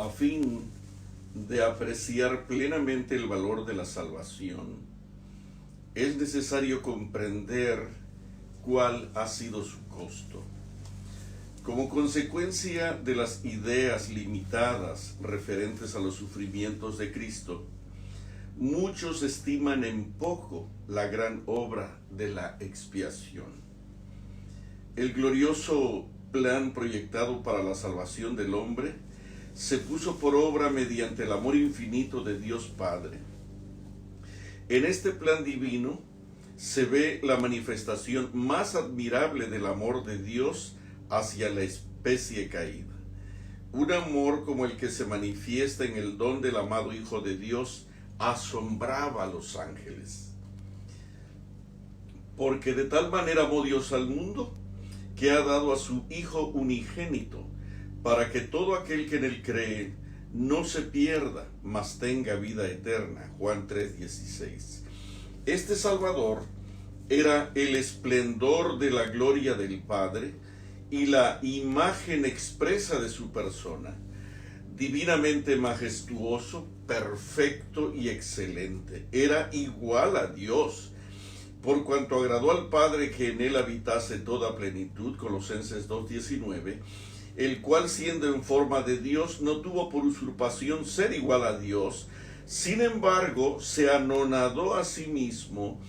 A fin de apreciar plenamente el valor de la salvación, es necesario comprender cuál ha sido su costo. Como consecuencia de las ideas limitadas referentes a los sufrimientos de Cristo, muchos estiman en poco la gran obra de la expiación. El glorioso plan proyectado para la salvación del hombre se puso por obra mediante el amor infinito de Dios Padre. En este plan divino se ve la manifestación más admirable del amor de Dios hacia la especie caída. Un amor como el que se manifiesta en el don del amado Hijo de Dios asombraba a los ángeles. Porque de tal manera amó Dios al mundo, que ha dado a su Hijo unigénito, para que todo aquel que en él cree no se pierda, mas tenga vida eterna. Juan 3:16. Este Salvador era el esplendor de la gloria del Padre y la imagen expresa de su persona, divinamente majestuoso, perfecto y excelente. Era igual a Dios, por cuanto agradó al Padre que en él habitase toda plenitud. Colosenses 2:19. El cual, siendo en forma de Dios, no tuvo por usurpación ser igual a Dios, sin embargo se anonadó a sí mismo,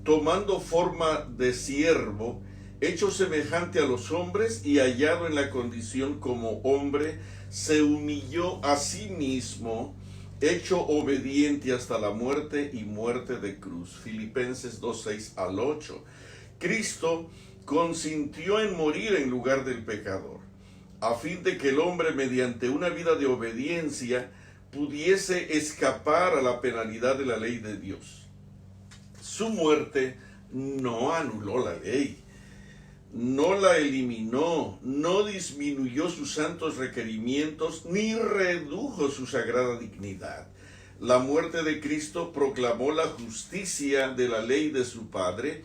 tomando forma de siervo, hecho semejante a los hombres, y hallado en la condición como hombre, se humilló a sí mismo, hecho obediente hasta la muerte y muerte de cruz. Filipenses 2:6-8. Cristo consintió en morir en lugar del pecador, a fin de que el hombre, mediante una vida de obediencia, pudiese escapar a la penalidad de la ley de Dios. Su muerte no anuló la ley, no la eliminó, no disminuyó sus santos requerimientos, ni redujo su sagrada dignidad. La muerte de Cristo proclamó la justicia de la ley de su Padre,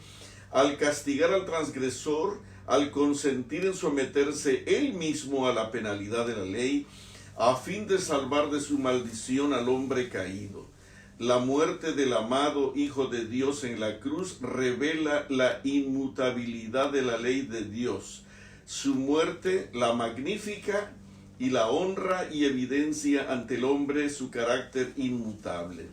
al castigar al transgresor, al consentir en someterse él mismo a la penalidad de la ley, a fin de salvar de su maldición al hombre caído. La muerte del amado Hijo de Dios en la cruz revela la inmutabilidad de la ley de Dios. Su muerte la magnifica y la honra y evidencia ante el hombre su carácter inmutable.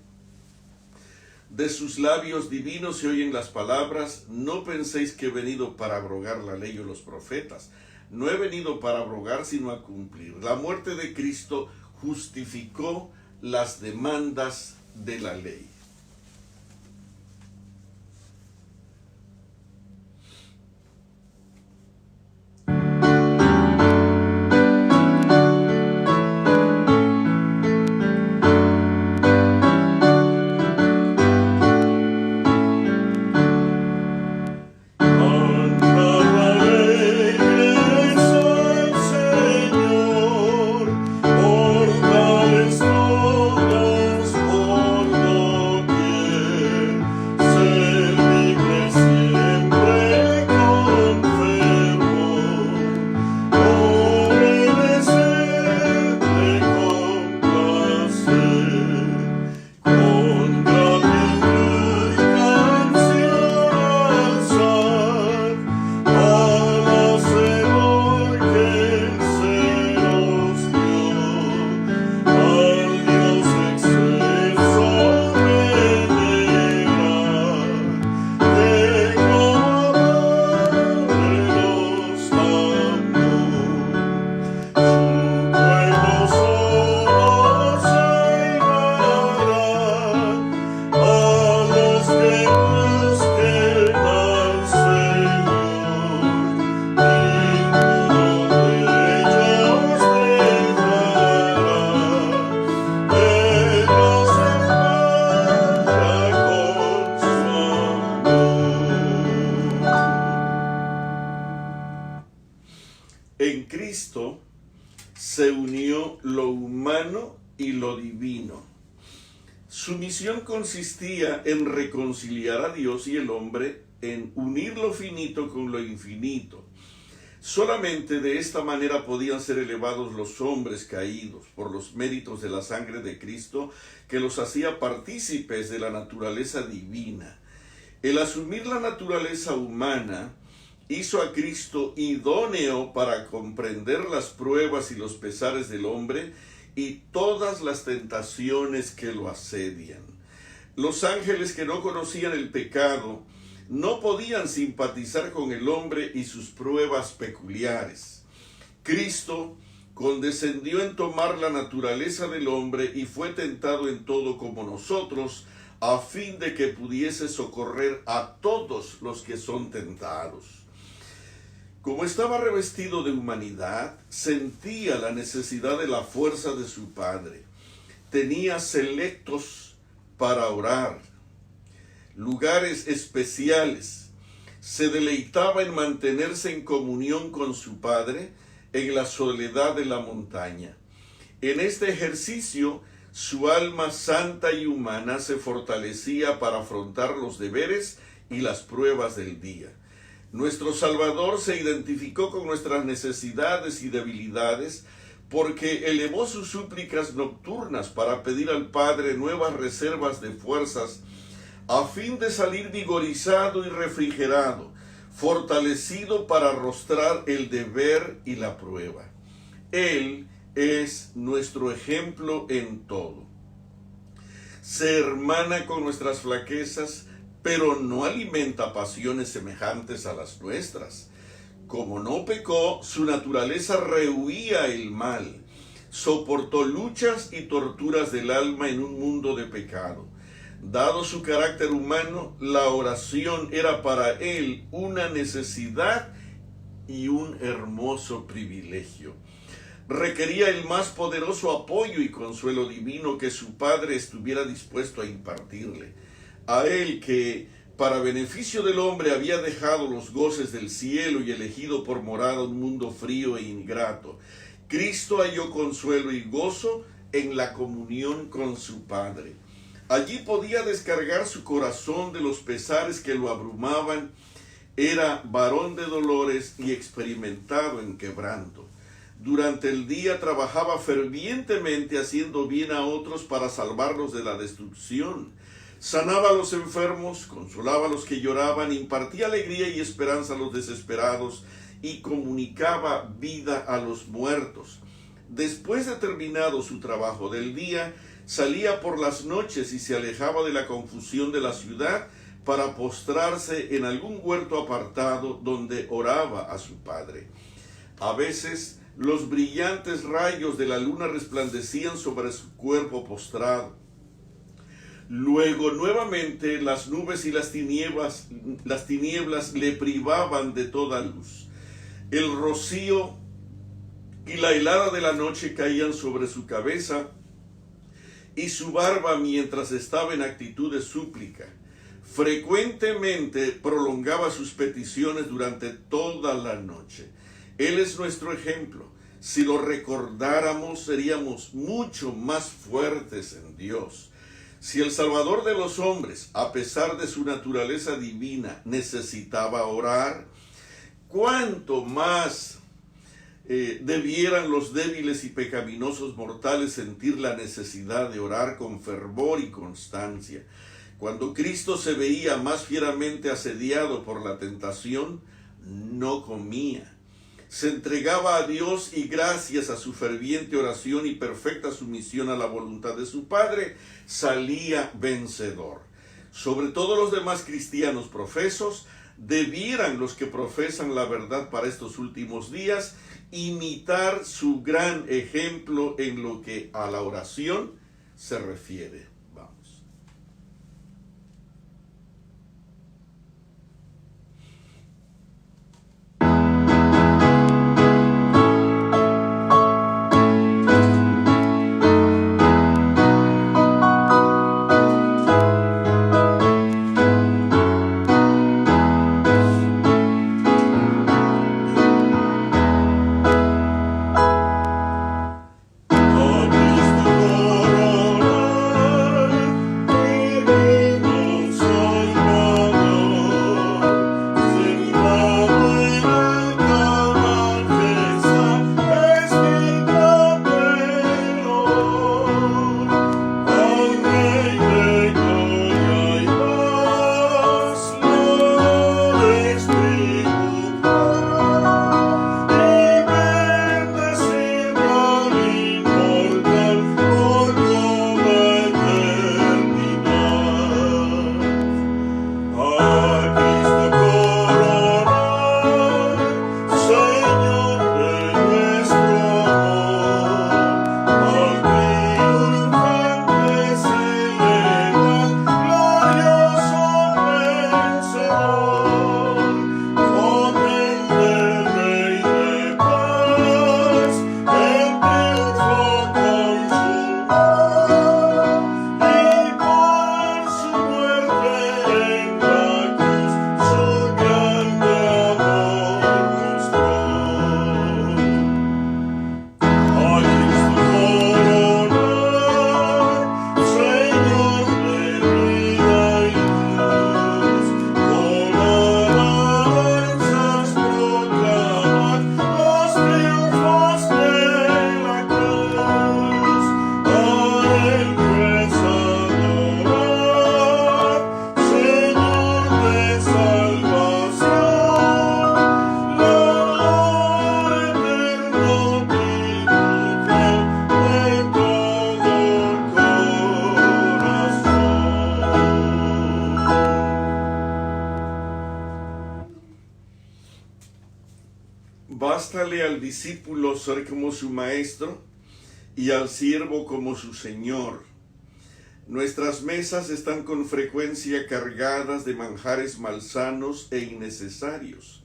De sus labios divinos se oyen las palabras: no penséis que he venido para abrogar la ley o los profetas. No he venido para abrogar, sino a cumplir. La muerte de Cristo justificó las demandas de la ley. En Cristo se unió lo humano y lo divino. Su misión consistía en reconciliar a Dios y el hombre, en unir lo finito con lo infinito. Solamente de esta manera podían ser elevados los hombres caídos por los méritos de la sangre de Cristo, que los hacía partícipes de la naturaleza divina. El asumir la naturaleza humana hizo a Cristo idóneo para comprender las pruebas y los pesares del hombre y todas las tentaciones que lo asedian. Los ángeles que no conocían el pecado no podían simpatizar con el hombre y sus pruebas peculiares. Cristo condescendió en tomar la naturaleza del hombre y fue tentado en todo como nosotros, a fin de que pudiese socorrer a todos los que son tentados. Como estaba revestido de humanidad, sentía la necesidad de la fuerza de su Padre. Tenía selectos para orar, lugares especiales. Se deleitaba en mantenerse en comunión con su Padre en la soledad de la montaña. En este ejercicio, su alma santa y humana se fortalecía para afrontar los deberes y las pruebas del día. Nuestro Salvador se identificó con nuestras necesidades y debilidades porque elevó sus súplicas nocturnas para pedir al Padre nuevas reservas de fuerzas a fin de salir vigorizado y refrigerado, fortalecido para arrostrar el deber y la prueba. Él es nuestro ejemplo en todo. Se hermana con nuestras flaquezas, pero no alimenta pasiones semejantes a las nuestras. Como no pecó, su naturaleza rehuía el mal, soportó luchas y torturas del alma en un mundo de pecado. Dado su carácter humano, la oración era para él una necesidad y un hermoso privilegio. Requería el más poderoso apoyo y consuelo divino que su Padre estuviera dispuesto a impartirle. A él que, para beneficio del hombre, había dejado los goces del cielo y elegido por morada un mundo frío e ingrato, Cristo halló consuelo y gozo en la comunión con su Padre. Allí podía descargar su corazón de los pesares que lo abrumaban. Era varón de dolores y experimentado en quebranto. Durante el día trabajaba fervientemente haciendo bien a otros para salvarlos de la destrucción. Sanaba a los enfermos, consolaba a los que lloraban, impartía alegría y esperanza a los desesperados y comunicaba vida a los muertos. Después de terminado su trabajo del día, salía por las noches y se alejaba de la confusión de la ciudad para postrarse en algún huerto apartado donde oraba a su Padre. A veces los brillantes rayos de la luna resplandecían sobre su cuerpo postrado. Luego nuevamente las nubes y las tinieblas le privaban de toda luz. El rocío y la helada de la noche caían sobre su cabeza y su barba mientras estaba en actitud de súplica. Frecuentemente prolongaba sus peticiones durante toda la noche. Él es nuestro ejemplo. Si lo recordáramos, seríamos mucho más fuertes en Dios. Si el Salvador de los hombres, a pesar de su naturaleza divina, necesitaba orar, ¿cuánto más debieran los débiles y pecaminosos mortales sentir la necesidad de orar con fervor y constancia? Cuando Cristo se veía más fieramente asediado por la tentación, no comía. Se entregaba a Dios y gracias a su ferviente oración y perfecta sumisión a la voluntad de su Padre, salía vencedor. Sobre todos los demás cristianos profesos, debieran los que profesan la verdad para estos últimos días imitar su gran ejemplo en lo que a la oración se refiere. Vamos. Bástale al discípulo ser como su maestro y al siervo como su señor. Nuestras mesas están con frecuencia cargadas de manjares malsanos e innecesarios,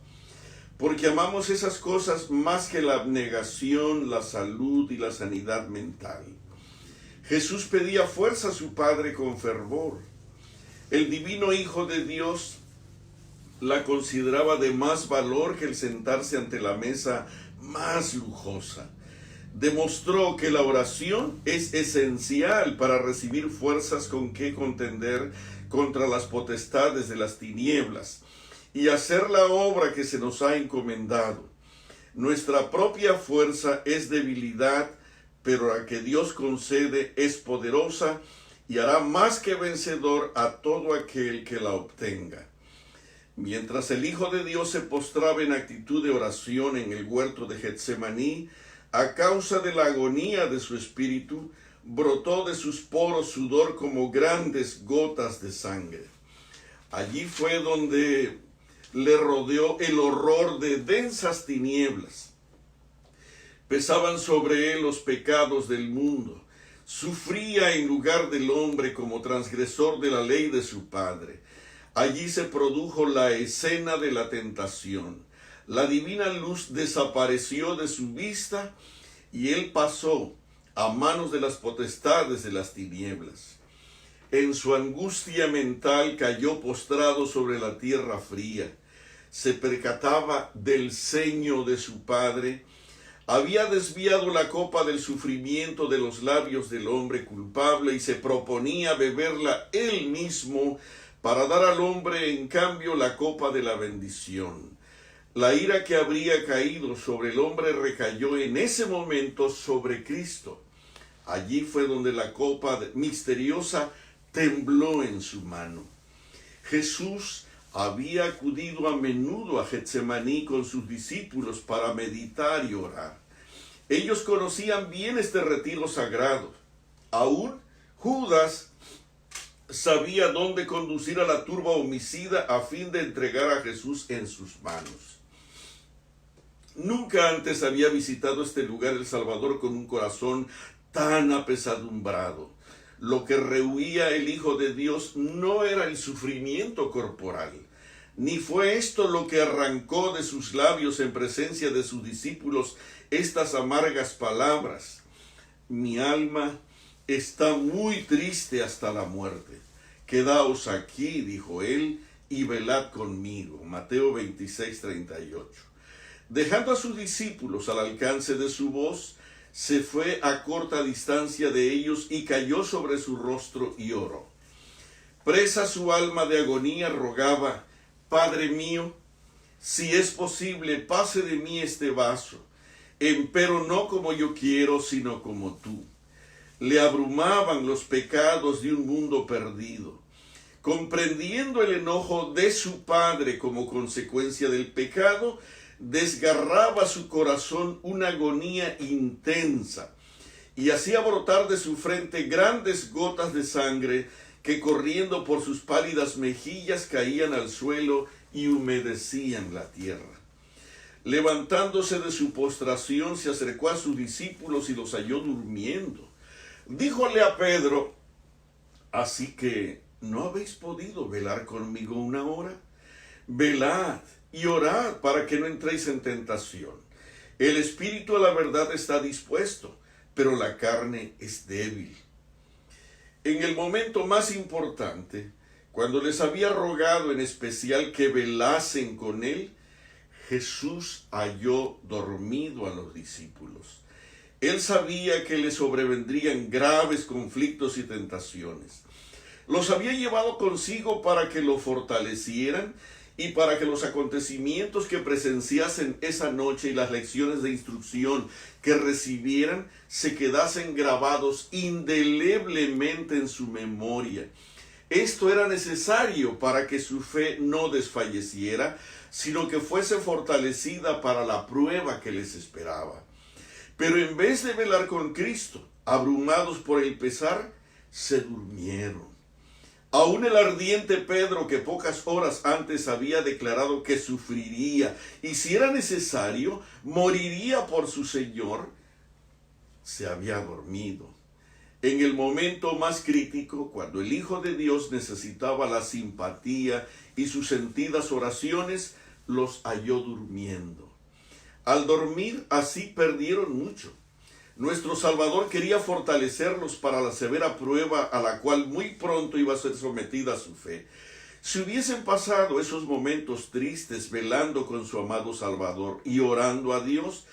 porque amamos esas cosas más que la abnegación, la salud y la sanidad mental. Jesús pedía fuerza a su Padre con fervor. El divino Hijo de Dios la consideraba de más valor que el sentarse ante la mesa más lujosa. Demostró que la oración es esencial para recibir fuerzas con que contender contra las potestades de las tinieblas y hacer la obra que se nos ha encomendado. Nuestra propia fuerza es debilidad, pero la que Dios concede es poderosa y hará más que vencedor a todo aquel que la obtenga. Mientras el Hijo de Dios se postraba en actitud de oración en el huerto de Getsemaní, a causa de la agonía de su espíritu, brotó de sus poros sudor como grandes gotas de sangre. Allí fue donde le rodeó el horror de densas tinieblas. Pesaban sobre él los pecados del mundo. Sufría en lugar del hombre como transgresor de la ley de su Padre. Allí se produjo la escena de la tentación. La divina luz desapareció de su vista y él pasó a manos de las potestades de las tinieblas. En su angustia mental cayó postrado sobre la tierra fría. Se percataba del ceño de su Padre. Había desviado la copa del sufrimiento de los labios del hombre culpable y se proponía beberla él mismo para dar al hombre en cambio la copa de la bendición. La ira que habría caído sobre el hombre recayó en ese momento sobre Cristo. Allí fue donde la copa misteriosa tembló en su mano. Jesús había acudido a menudo a Getsemaní con sus discípulos para meditar y orar. Ellos conocían bien este retiro sagrado. Aún Judas sabía dónde conducir a la turba homicida a fin de entregar a Jesús en sus manos. Nunca antes había visitado este lugar el Salvador con un corazón tan apesadumbrado. Lo que rehuía el Hijo de Dios no era el sufrimiento corporal, ni fue esto lo que arrancó de sus labios en presencia de sus discípulos estas amargas palabras. Mi alma está muy triste hasta la muerte. Quedaos aquí, dijo él, y velad conmigo. Mateo 26:38. Dejando a sus discípulos al alcance de su voz, se fue a corta distancia de ellos y cayó sobre su rostro y oró. Presa su alma de agonía, rogaba: Padre mío, si es posible, pase de mí este vaso, empero no como yo quiero, sino como tú. Le abrumaban los pecados de un mundo perdido. Comprendiendo el enojo de su padre como consecuencia del pecado, desgarraba su corazón una agonía intensa y hacía brotar de su frente grandes gotas de sangre que corriendo por sus pálidas mejillas caían al suelo y humedecían la tierra. Levantándose de su postración, se acercó a sus discípulos y los halló durmiendo. Díjole a Pedro: ¿así que no habéis podido velar conmigo una hora? Velad y orad para que no entréis en tentación. El espíritu a la verdad está dispuesto, pero la carne es débil. En el momento más importante, cuando les había rogado en especial que velasen con él, Jesús halló dormido a los discípulos. Él sabía que le sobrevendrían graves conflictos y tentaciones. Los había llevado consigo para que lo fortalecieran y para que los acontecimientos que presenciasen esa noche y las lecciones de instrucción que recibieran se quedasen grabados indeleblemente en su memoria. Esto era necesario para que su fe no desfalleciera, sino que fuese fortalecida para la prueba que les esperaba. Pero en vez de velar con Cristo, abrumados por el pesar, se durmieron. Aún el ardiente Pedro, que pocas horas antes había declarado que sufriría y, si era necesario, moriría por su Señor, se había dormido. En el momento más crítico, cuando el Hijo de Dios necesitaba la simpatía y sus sentidas oraciones, los halló durmiendo. Al dormir, así perdieron mucho. Nuestro Salvador quería fortalecerlos para la severa prueba a la cual muy pronto iba a ser sometida su fe. Si hubiesen pasado esos momentos tristes velando con su amado Salvador y orando a Dios,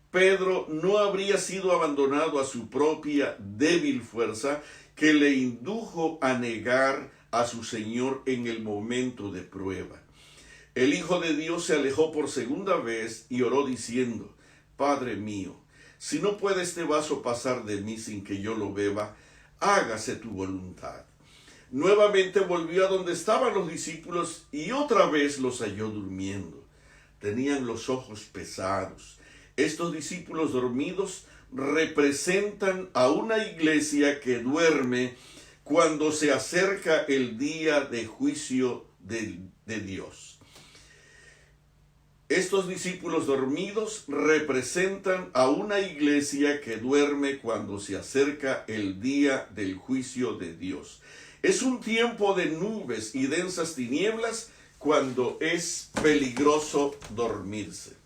Pedro no habría sido abandonado a su propia débil fuerza que le indujo a negar a su Señor en el momento de prueba. El Hijo de Dios se alejó por segunda vez y oró diciendo: Padre mío, si no puede este vaso pasar de mí sin que yo lo beba, hágase tu voluntad. Nuevamente volvió a donde estaban los discípulos y otra vez los halló durmiendo. Tenían los ojos pesados. Estos discípulos dormidos representan a una iglesia que duerme cuando se acerca el día de juicio de Dios. Estos discípulos dormidos representan a una iglesia que duerme cuando se acerca el día del juicio de Dios. Es un tiempo de nubes y densas tinieblas cuando es peligroso dormirse.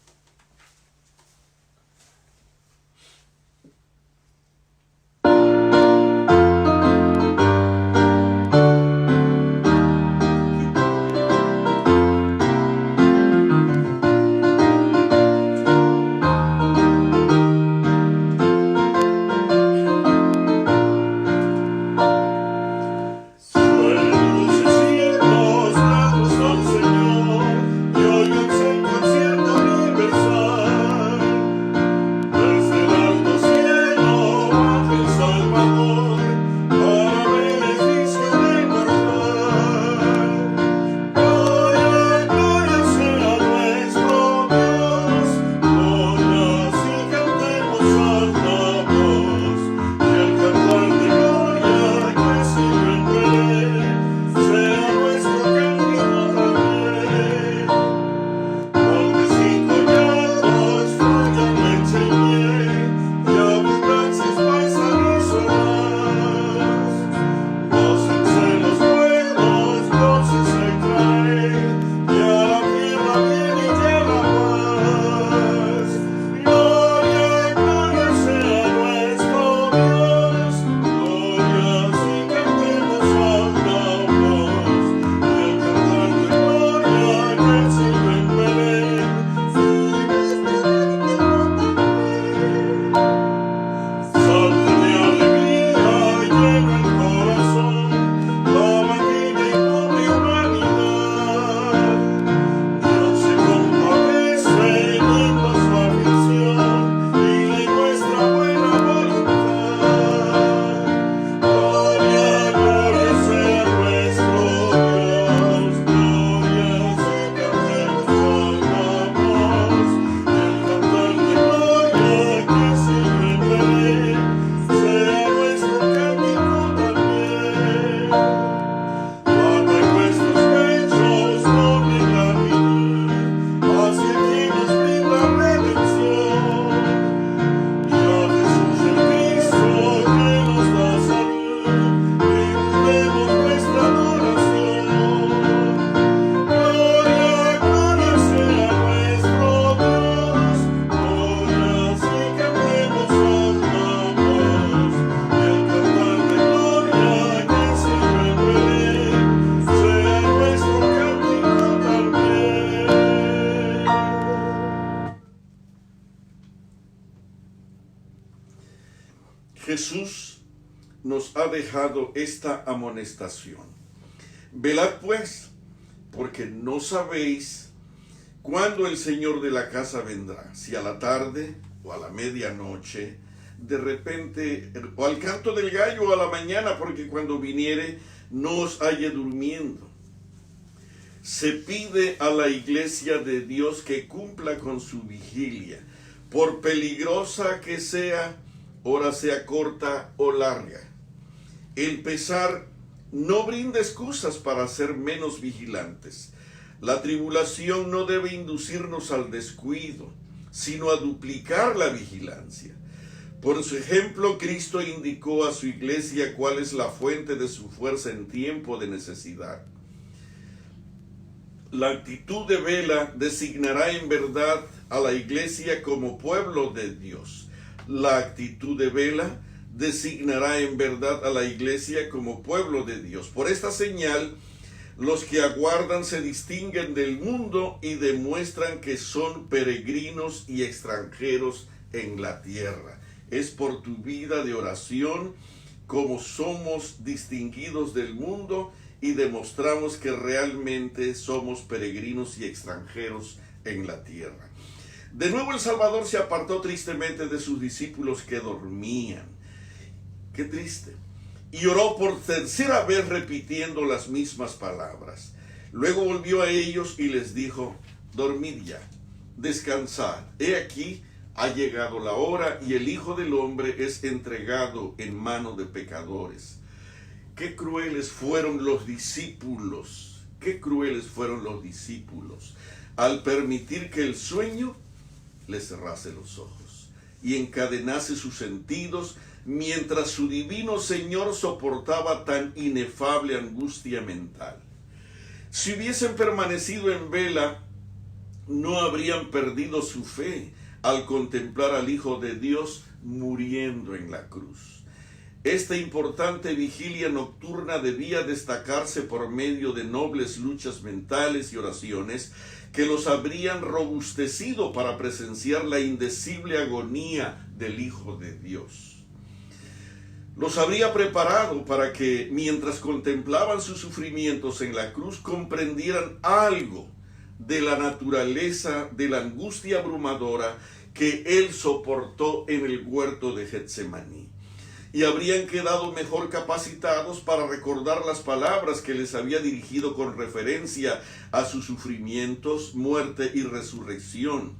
Jesús nos ha dejado esta amonestación. Velad pues, porque no sabéis cuándo el Señor de la casa vendrá, si a la tarde o a la medianoche, de repente, o al canto del gallo o a la mañana, porque cuando viniere no os halle durmiendo. Se pide a la iglesia de Dios que cumpla con su vigilia, por peligrosa que sea, hora sea corta o larga. El pesar No brinde excusas para ser menos vigilantes. La tribulación no debe inducirnos al descuido, sino a duplicar la vigilancia. Por su ejemplo, Cristo indicó a su iglesia cuál es la fuente de su fuerza en tiempo de necesidad. La actitud de vela designará en verdad a la iglesia como pueblo de Dios. La actitud de vela designará en verdad a la iglesia como pueblo de Dios. Por esta señal, los que aguardan se distinguen del mundo y demuestran que son peregrinos y extranjeros en la tierra. Es por tu vida de oración como somos distinguidos del mundo y demostramos que realmente somos peregrinos y extranjeros en la tierra. De nuevo el Salvador se apartó tristemente de sus discípulos que dormían. Qué triste. Y oró por tercera vez repitiendo las mismas palabras. Luego volvió a ellos y les dijo: dormid ya, descansad. He aquí, ha llegado la hora y el Hijo del Hombre es entregado en mano de pecadores. Qué crueles fueron los discípulos, qué crueles fueron los discípulos al permitir que el sueño les cerrase los ojos y encadenase sus sentidos, mientras su divino Señor soportaba tan inefable angustia mental. Si hubiesen permanecido en vela, no habrían perdido su fe al contemplar al Hijo de Dios muriendo en la cruz. Esta importante vigilia nocturna debía destacarse por medio de nobles luchas mentales y oraciones que los habrían robustecido para presenciar la indecible agonía del Hijo de Dios. Los habría preparado para que, mientras contemplaban sus sufrimientos en la cruz, comprendieran algo de la naturaleza de la angustia abrumadora que Él soportó en el huerto de Getsemaní. Y habrían quedado mejor capacitados para recordar las palabras que les había dirigido con referencia a sus sufrimientos, muerte y resurrección.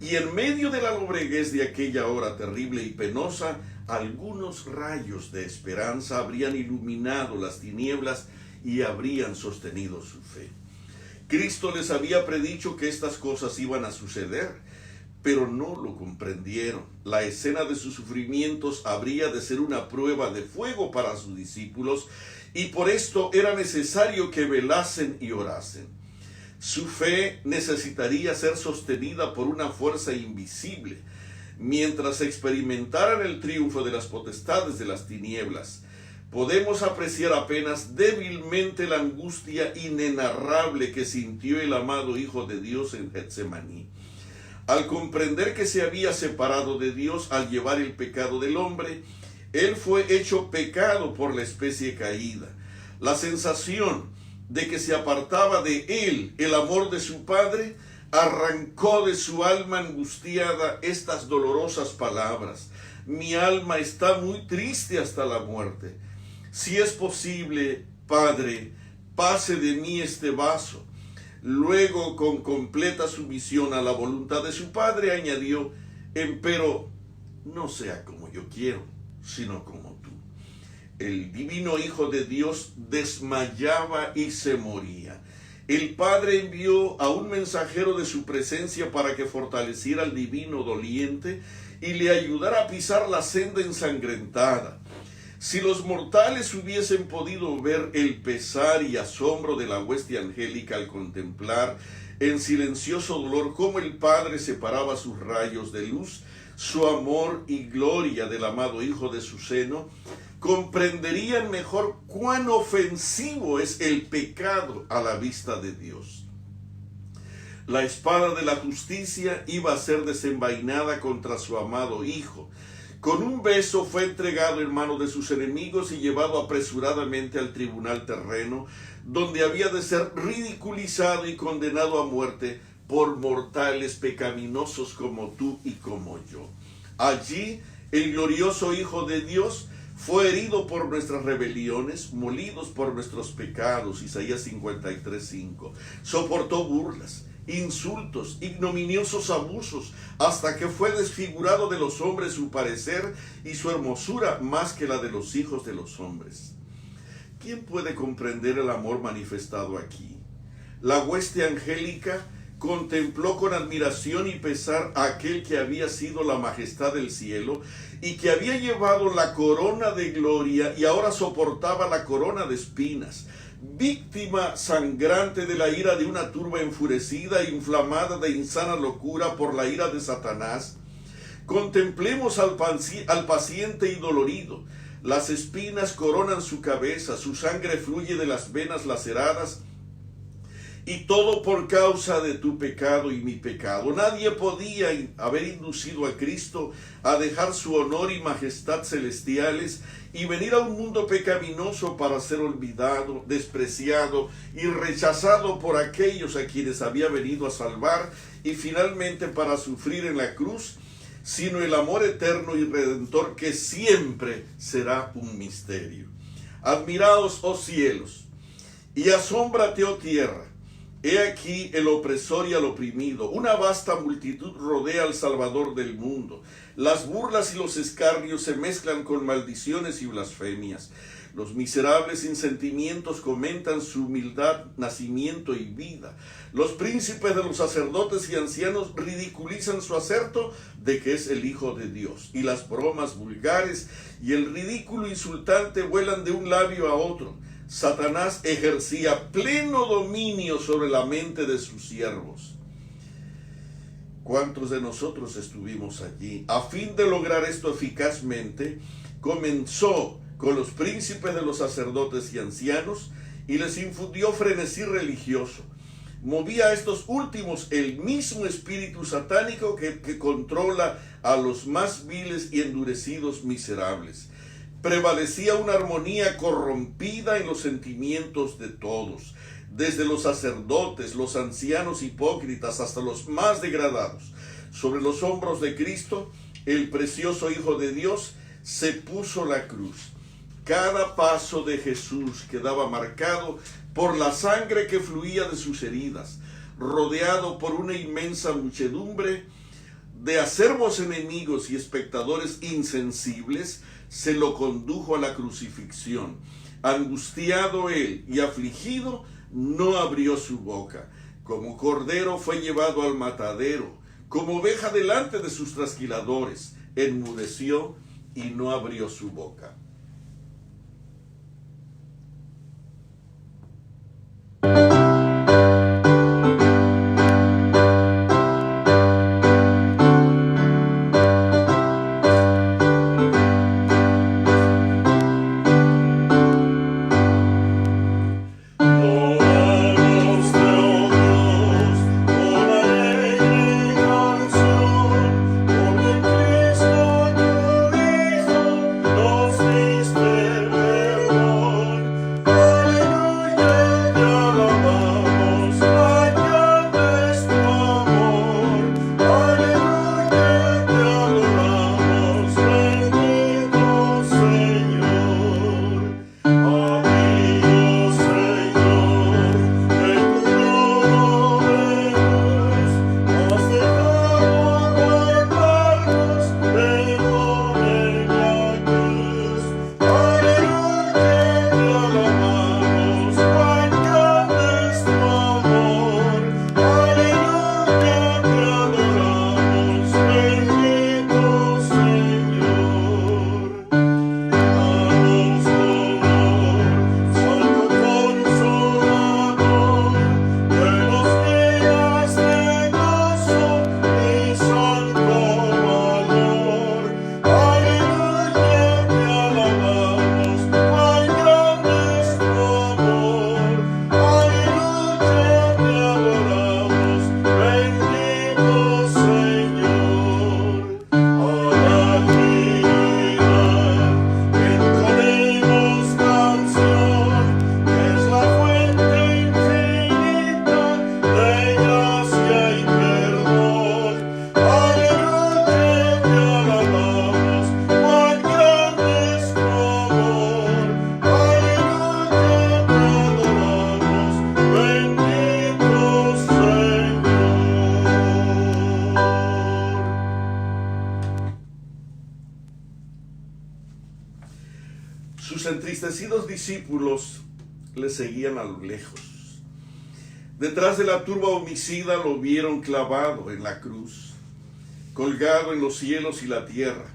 Y en medio de la lobreguez de aquella hora terrible y penosa, algunos rayos de esperanza habrían iluminado las tinieblas y habrían sostenido su fe. Cristo les había predicho que estas cosas iban a suceder, pero no lo comprendieron. La escena de sus sufrimientos habría de ser una prueba de fuego para sus discípulos, y por esto era necesario que velasen y orasen. Su fe necesitaría ser sostenida por una fuerza invisible, mientras experimentaran el triunfo de las potestades de las tinieblas. Podemos apreciar apenas débilmente la angustia inenarrable que sintió el amado Hijo de Dios en Getsemaní. Al comprender que se había separado de Dios al llevar el pecado del hombre, Él fue hecho pecado por la especie caída. La sensación de que se apartaba de Él el amor de su Padre arrancó de su alma angustiada estas dolorosas palabras: mi alma está muy triste hasta la muerte. Si es posible, Padre, pase de mí este vaso. Luego, con completa sumisión a la voluntad de su Padre, añadió: empero no sea como yo quiero, sino como tú. El divino Hijo de Dios desmayaba y se moría. El Padre envió a un mensajero de su presencia para que fortaleciera al divino doliente y le ayudara a pisar la senda ensangrentada. Si los mortales hubiesen podido ver el pesar y asombro de la hueste angélica al contemplar en silencioso dolor cómo el Padre separaba sus rayos de luz, su amor y gloria del amado Hijo de su seno, comprenderían mejor cuán ofensivo es el pecado a la vista de Dios. La espada de la justicia iba a ser desenvainada contra su amado Hijo. Con un beso fue entregado en manos de sus enemigos y llevado apresuradamente al tribunal terreno, donde había de ser ridiculizado y condenado a muerte por mortales pecaminosos como tú y como yo. Allí, el glorioso Hijo de Dios fue herido por nuestras rebeliones, molidos por nuestros pecados, Isaías 53:5. Soportó burlas, insultos, ignominiosos abusos, hasta que fue desfigurado de los hombres su parecer y su hermosura más que la de los hijos de los hombres. ¿Quién puede comprender el amor manifestado aquí? La hueste angélica contempló con admiración y pesar a aquel que había sido la majestad del cielo y que había llevado la corona de gloria y ahora soportaba la corona de espinas, víctima sangrante de la ira de una turba enfurecida e inflamada de insana locura por la ira de Satanás. Contemplemos al paciente y dolorido. Las espinas coronan su cabeza, su sangre fluye de las venas laceradas, y todo por causa de tu pecado y mi pecado. Nadie podía haber inducido a Cristo a dejar su honor y majestad celestiales y venir a un mundo pecaminoso para ser olvidado, despreciado y rechazado por aquellos a quienes había venido a salvar y finalmente para sufrir en la cruz, sino el amor eterno y redentor que siempre será un misterio. Admiraos, oh cielos, y asómbrate, oh tierra. He aquí el opresor y al oprimido. Una vasta multitud rodea al Salvador del mundo. Las burlas y los escarnios se mezclan con maldiciones y blasfemias. Los miserables sin sentimientos comentan su humildad, nacimiento y vida. Los príncipes de los sacerdotes y ancianos ridiculizan su aserto de que es el Hijo de Dios. Y las bromas vulgares y el ridículo insultante vuelan de un labio a otro. Satanás ejercía pleno dominio sobre la mente de sus siervos. ¿Cuántos de nosotros estuvimos allí? A fin de lograr esto eficazmente, comenzó con los príncipes de los sacerdotes y ancianos y les infundió frenesí religioso. Movía a estos últimos el mismo espíritu satánico que controla a los más viles y endurecidos miserables. Prevalecía una armonía corrompida en los sentimientos de todos, desde los sacerdotes, los ancianos hipócritas, hasta los más degradados. Sobre los hombros de Cristo, el precioso Hijo de Dios, se puso la cruz. Cada paso de Jesús quedaba marcado por la sangre que fluía de sus heridas, rodeado por una inmensa muchedumbre de acervos enemigos y espectadores insensibles. Se lo condujo a la crucifixión. Angustiado él y afligido, no abrió su boca. Como cordero fue llevado al matadero, como oveja delante de sus trasquiladores. Enmudeció y no abrió su boca. Nos entristecidos discípulos le seguían a lo lejos. Detrás de la turba homicida lo vieron clavado en la cruz, colgado en los cielos y la tierra.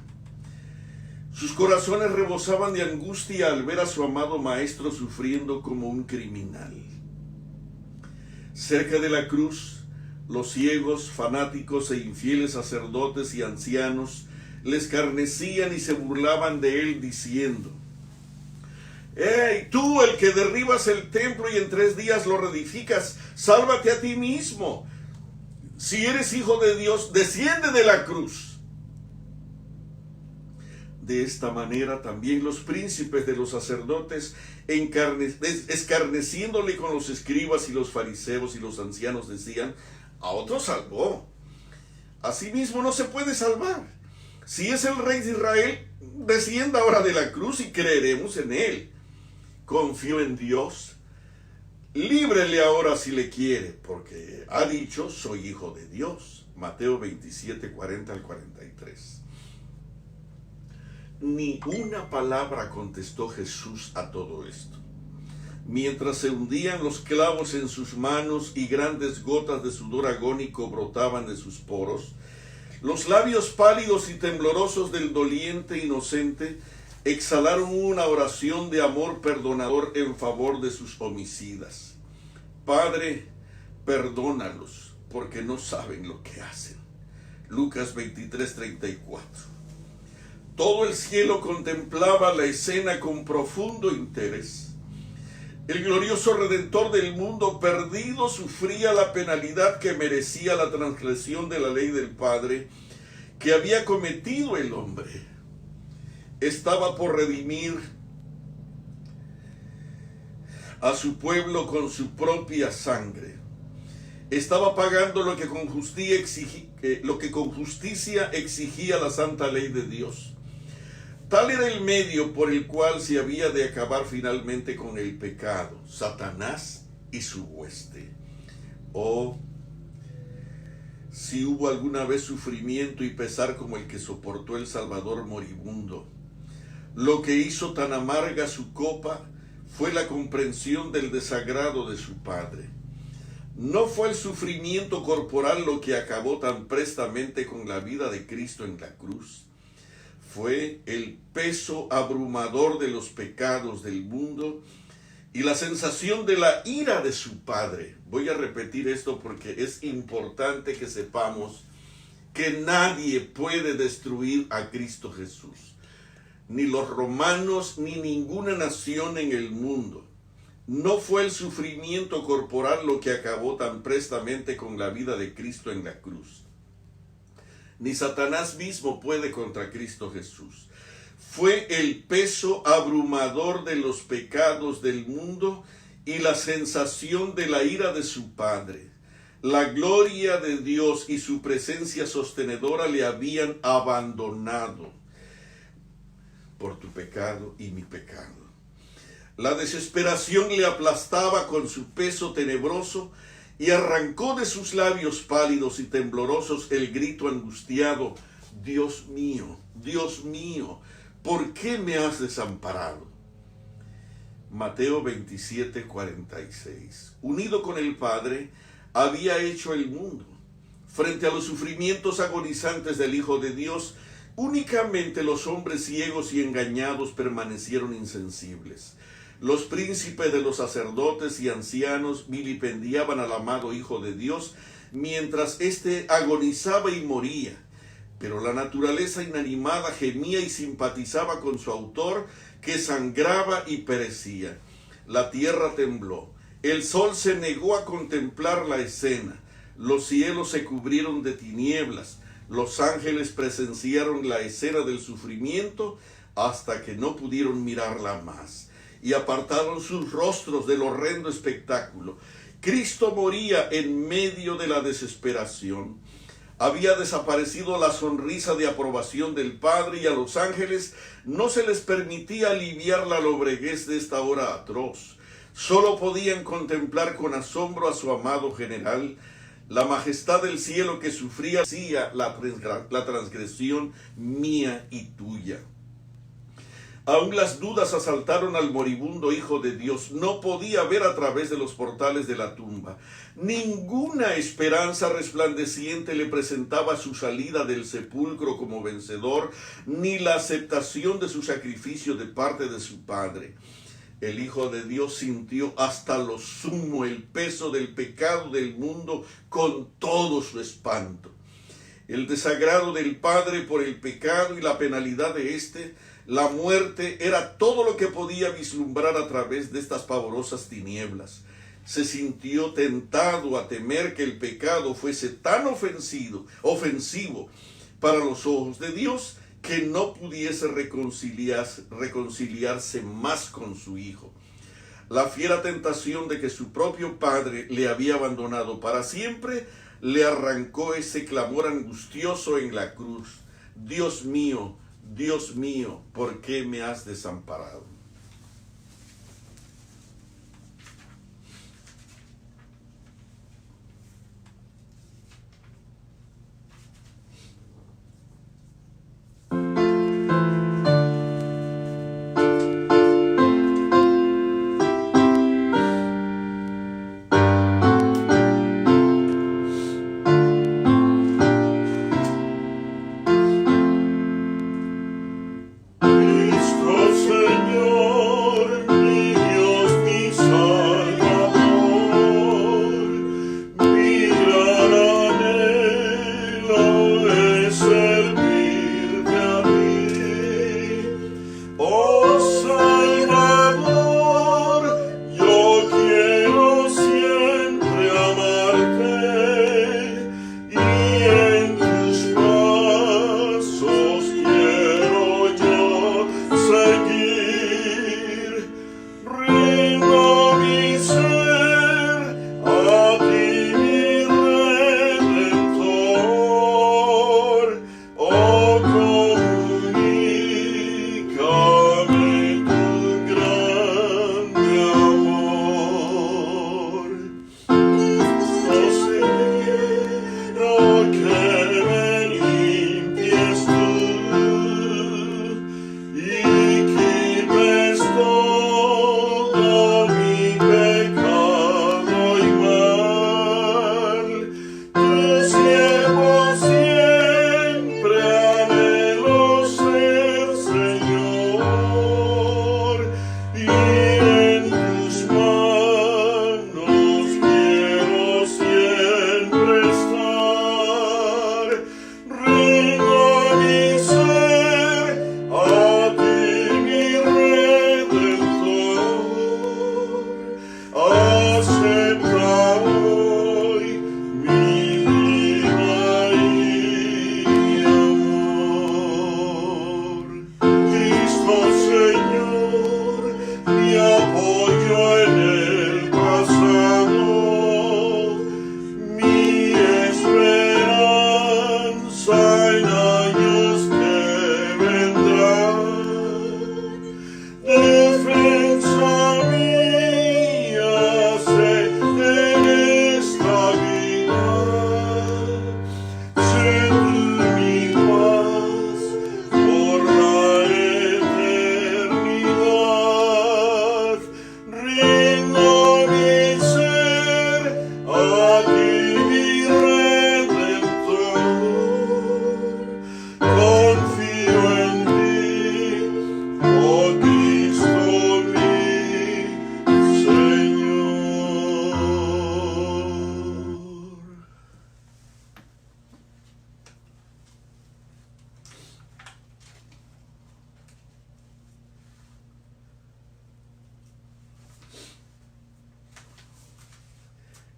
Sus corazones rebosaban de angustia al ver a su amado maestro sufriendo como un criminal. Cerca de la cruz, los ciegos, fanáticos e infieles sacerdotes y ancianos le escarnecían y se burlaban de él diciendo: ¡Hey, tú, el que derribas el templo y en 3 días lo reedificas, sálvate a ti mismo! Si eres hijo de Dios, desciende de la cruz. De esta manera también los príncipes de los sacerdotes, escarneciéndole con los escribas y los fariseos y los ancianos, decían: a otro salvó, a sí mismo no se puede salvar. Si es el rey de Israel, descienda ahora de la cruz y creeremos en él. Confío en Dios, líbrele ahora si le quiere, porque ha dicho: soy hijo de Dios. Mateo 27, 40 al 43. Ni una palabra contestó Jesús a todo esto. Mientras se hundían los clavos en sus manos y grandes gotas de sudor agónico brotaban de sus poros, los labios pálidos y temblorosos del doliente inocente exhalaron una oración de amor perdonador en favor de sus homicidas. Padre, perdónalos, porque no saben lo que hacen. Lucas 23, 34. Todo el cielo contemplaba la escena con profundo interés. El glorioso Redentor del mundo perdido sufría la penalidad que merecía la transgresión de la ley del Padre que había cometido el hombre. Estaba por redimir a su pueblo con su propia sangre. Estaba pagando lo que con justicia exigía la santa ley de Dios. Tal era el medio por el cual se había de acabar finalmente con el pecado, Satanás y su hueste. Oh, si hubo alguna vez sufrimiento y pesar como el que soportó el Salvador moribundo, lo que hizo tan amarga su copa fue la comprensión del desagrado de su Padre. No fue el sufrimiento corporal lo que acabó tan prestamente con la vida de Cristo en la cruz. Fue el peso abrumador de los pecados del mundo y la sensación de la ira de su Padre. Voy a repetir esto porque es importante que sepamos que nadie puede destruir a Cristo Jesús. Ni los romanos ni ninguna nación en el mundo. No fue el sufrimiento corporal lo que acabó tan prestamente con la vida de Cristo en la cruz. Ni Satanás mismo puede contra Cristo Jesús. Fue el peso abrumador de los pecados del mundo y la sensación de la ira de su Padre. La gloria de Dios y su presencia sostenedora le habían abandonado por tu pecado y mi pecado. La desesperación le aplastaba con su peso tenebroso y arrancó de sus labios pálidos y temblorosos el grito angustiado: Dios mío, ¿por qué me has desamparado? Mateo 27, 46. Unido con el Padre, había hecho el mundo. Frente a los sufrimientos agonizantes del Hijo de Dios, únicamente los hombres ciegos y engañados permanecieron insensibles. Los príncipes de los sacerdotes y ancianos vilipendiaban al amado Hijo de Dios mientras éste agonizaba y moría. Pero la naturaleza inanimada gemía y simpatizaba con su autor, que sangraba y perecía. La tierra tembló. El sol se negó a contemplar la escena. Los cielos se cubrieron de tinieblas. Los ángeles presenciaron la escena del sufrimiento hasta que no pudieron mirarla más y apartaron sus rostros del horrendo espectáculo. Cristo moría en medio de la desesperación. Había desaparecido la sonrisa de aprobación del Padre y a los ángeles no se les permitía aliviar la lobreguez de esta hora atroz. Solo podían contemplar con asombro a su amado general, la majestad del cielo que sufría la transgresión mía y tuya. Aún las dudas asaltaron al moribundo Hijo de Dios. No podía ver a través de los portales de la tumba. Ninguna esperanza resplandeciente le presentaba su salida del sepulcro como vencedor, ni la aceptación de su sacrificio de parte de su Padre. El Hijo de Dios sintió hasta lo sumo el peso del pecado del mundo con todo su espanto. El desagrado del Padre por el pecado y la penalidad de éste, la muerte, era todo lo que podía vislumbrar a través de estas pavorosas tinieblas. Se sintió tentado a temer que el pecado fuese tan ofensivo para los ojos de Dios, que no pudiese reconciliarse más con su Hijo. La fiera tentación de que su propio Padre le había abandonado para siempre le arrancó ese clamor angustioso en la cruz: Dios mío, ¿por qué me has desamparado?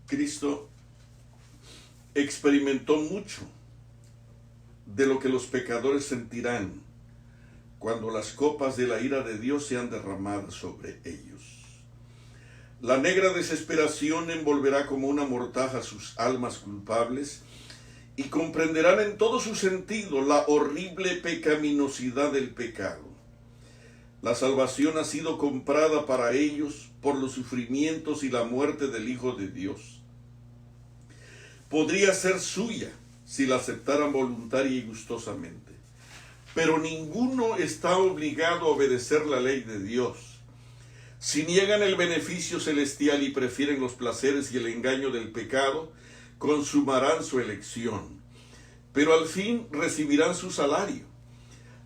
Cristo experimentó mucho de lo que los pecadores sentirán cuando las copas de la ira de Dios sean derramadas sobre ellos. La negra desesperación envolverá como una mortaja sus almas culpables y comprenderán en todo su sentido la horrible pecaminosidad del pecado. La salvación ha sido comprada para ellos por los sufrimientos y la muerte del Hijo de Dios. Podría ser suya si la aceptaran voluntaria y gustosamente. pero ninguno está obligado a obedecer la ley de Dios. Si niegan el beneficio celestial y prefieren los placeres y el engaño del pecado, consumarán su elección, pero al fin recibirán su salario,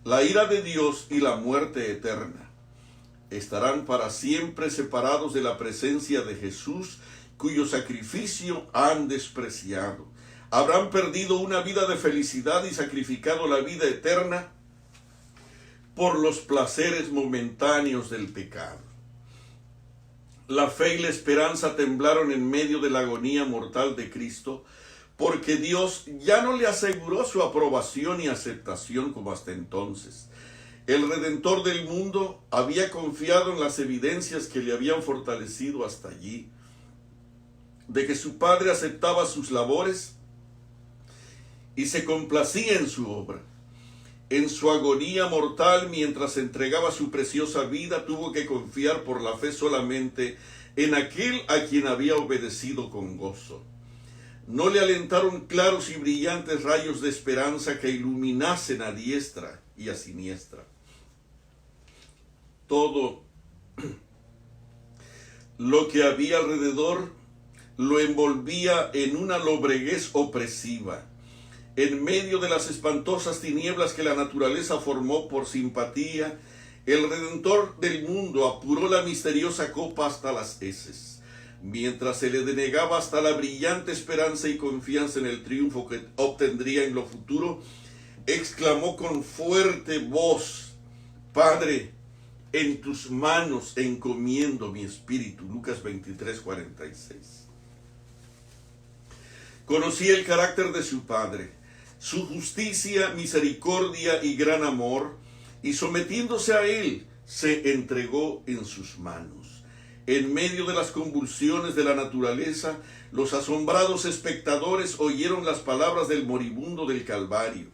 la ira de Dios y la muerte eterna. Estarán para siempre separados de la presencia de Jesús, cuyo sacrificio han despreciado. Habrán perdido una vida de felicidad y sacrificado la vida eterna por los placeres momentáneos del pecado. La fe y la esperanza temblaron en medio de la agonía mortal de Cristo, porque Dios ya no le aseguró su aprobación y aceptación como hasta entonces. El Redentor del mundo había confiado en las evidencias que le habían fortalecido hasta allí, de que su Padre aceptaba sus labores y se complacía en su obra. En su agonía mortal, mientras entregaba su preciosa vida, tuvo que confiar por la fe solamente en aquel a quien había obedecido con gozo. No le alentaron claros y brillantes rayos de esperanza que iluminasen a diestra y a siniestra. Todo lo que había alrededor lo envolvía en una lobreguez opresiva. En medio de las espantosas tinieblas que la naturaleza formó por simpatía, el Redentor del mundo apuró la misteriosa copa hasta las heces, mientras se le denegaba hasta la brillante esperanza y confianza en el triunfo que obtendría en lo futuro. Exclamó con fuerte voz: Padre, en tus manos encomiendo mi espíritu. Lucas 23:46. Conocía el carácter de su Padre, su justicia, misericordia y gran amor, y sometiéndose a él, se entregó en sus manos. En medio de las convulsiones de la naturaleza, los asombrados espectadores oyeron las palabras del moribundo del Calvario.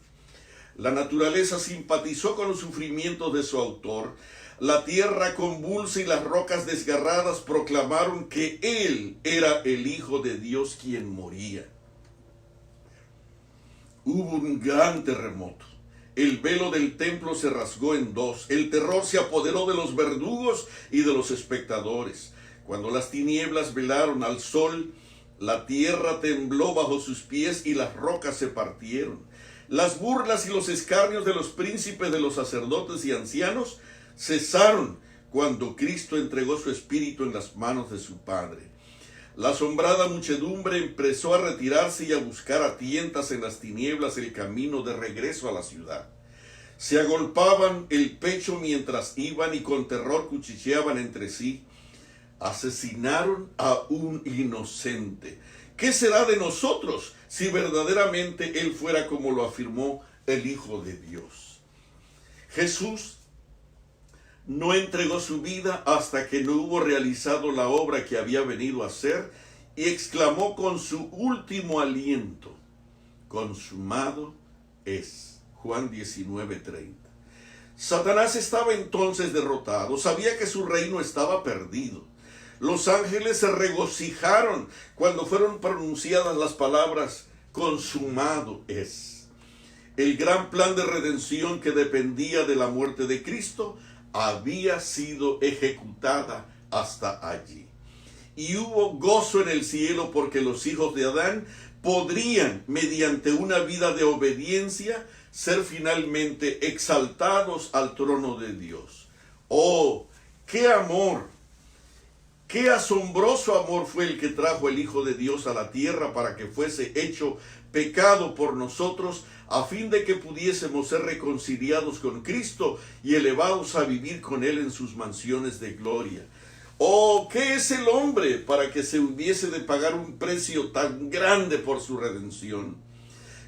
La naturaleza simpatizó con los sufrimientos de su autor. La tierra convulsa y las rocas desgarradas proclamaron que él era el Hijo de Dios quien moría. Hubo un gran terremoto. El velo del templo se rasgó en dos. El terror se apoderó de los verdugos y de los espectadores. Cuando las tinieblas velaron al sol, la tierra tembló bajo sus pies y las rocas se partieron. Las burlas y los escarnios de los príncipes, de los sacerdotes y ancianos cesaron cuando Cristo entregó su espíritu en las manos de su Padre. La asombrada muchedumbre empezó a retirarse y a buscar a tientas en las tinieblas el camino de regreso a la ciudad. Se agolpaban el pecho mientras iban y con terror cuchicheaban entre sí. Asesinaron a un inocente. ¿Qué será de nosotros si verdaderamente él fuera como lo afirmó el Hijo de Dios? Jesús no entregó su vida hasta que no hubo realizado la obra que había venido a hacer, y exclamó con su último aliento: consumado es. Juan 19:30. Satanás estaba entonces derrotado, sabía que su reino estaba perdido. Los ángeles se regocijaron cuando fueron pronunciadas las palabras: consumado es. El gran plan de redención que dependía de la muerte de Cristo había sido ejecutada hasta allí. Y hubo gozo en el cielo porque los hijos de Adán podrían, mediante una vida de obediencia, ser finalmente exaltados al trono de Dios. ¡Oh, qué amor! ¡Qué asombroso amor fue el que trajo el Hijo de Dios a la tierra para que fuese hecho pecado por nosotros, a fin de que pudiésemos ser reconciliados con Cristo y elevados a vivir con Él en sus mansiones de gloria! ¡Oh, qué es el hombre para que se hubiese de pagar un precio tan grande por su redención!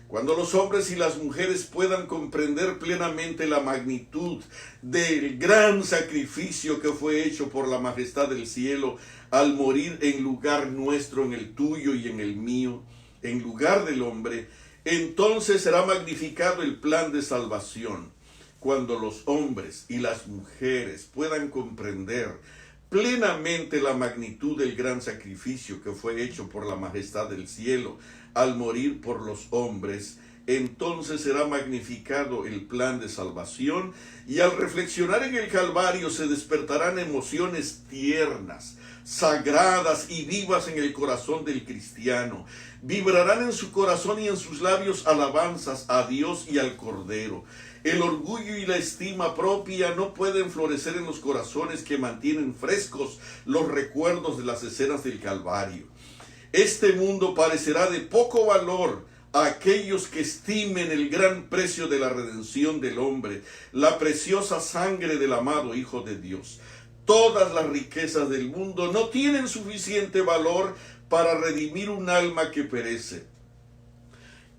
Cuando los hombres y las mujeres puedan comprender plenamente la magnitud del gran sacrificio que fue hecho por la majestad del cielo al morir en lugar nuestro, en el tuyo y en el mío, en lugar del hombre, entonces será magnificado el plan de salvación. Cuando los hombres y las mujeres puedan comprender plenamente la magnitud del gran sacrificio que fue hecho por la majestad del cielo al morir por los hombres, entonces será magnificado el plan de salvación, y al reflexionar en el Calvario se despertarán emociones tiernas, sagradas y vivas en el corazón del cristiano. Vibrarán en su corazón y en sus labios alabanzas a Dios y al Cordero. El orgullo y la estima propia no pueden florecer en los corazones que mantienen frescos los recuerdos de las escenas del Calvario. Este mundo parecerá de poco valor a aquellos que estimen el gran precio de la redención del hombre, la preciosa sangre del amado Hijo de Dios. Todas las riquezas del mundo no tienen suficiente valor para redimir un alma que perece.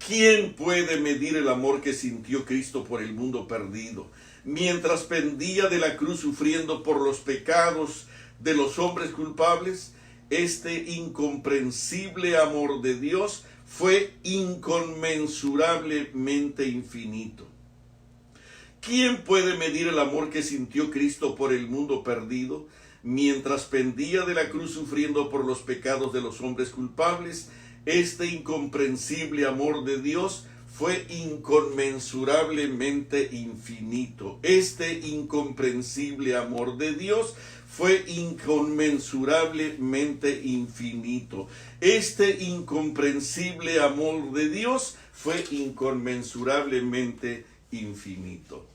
¿Quién puede medir el amor que sintió Cristo por el mundo perdido, mientras pendía de la cruz sufriendo por los pecados de los hombres culpables? Este incomprensible amor de Dios fue inconmensurablemente infinito. ¿Quién puede medir el amor que sintió Cristo por el mundo perdido, mientras pendía de la cruz sufriendo por los pecados de los hombres culpables? Este incomprensible amor de Dios fue inconmensurablemente infinito. Este incomprensible amor de Dios fue inconmensurablemente infinito. Este incomprensible amor de Dios fue inconmensurablemente infinito.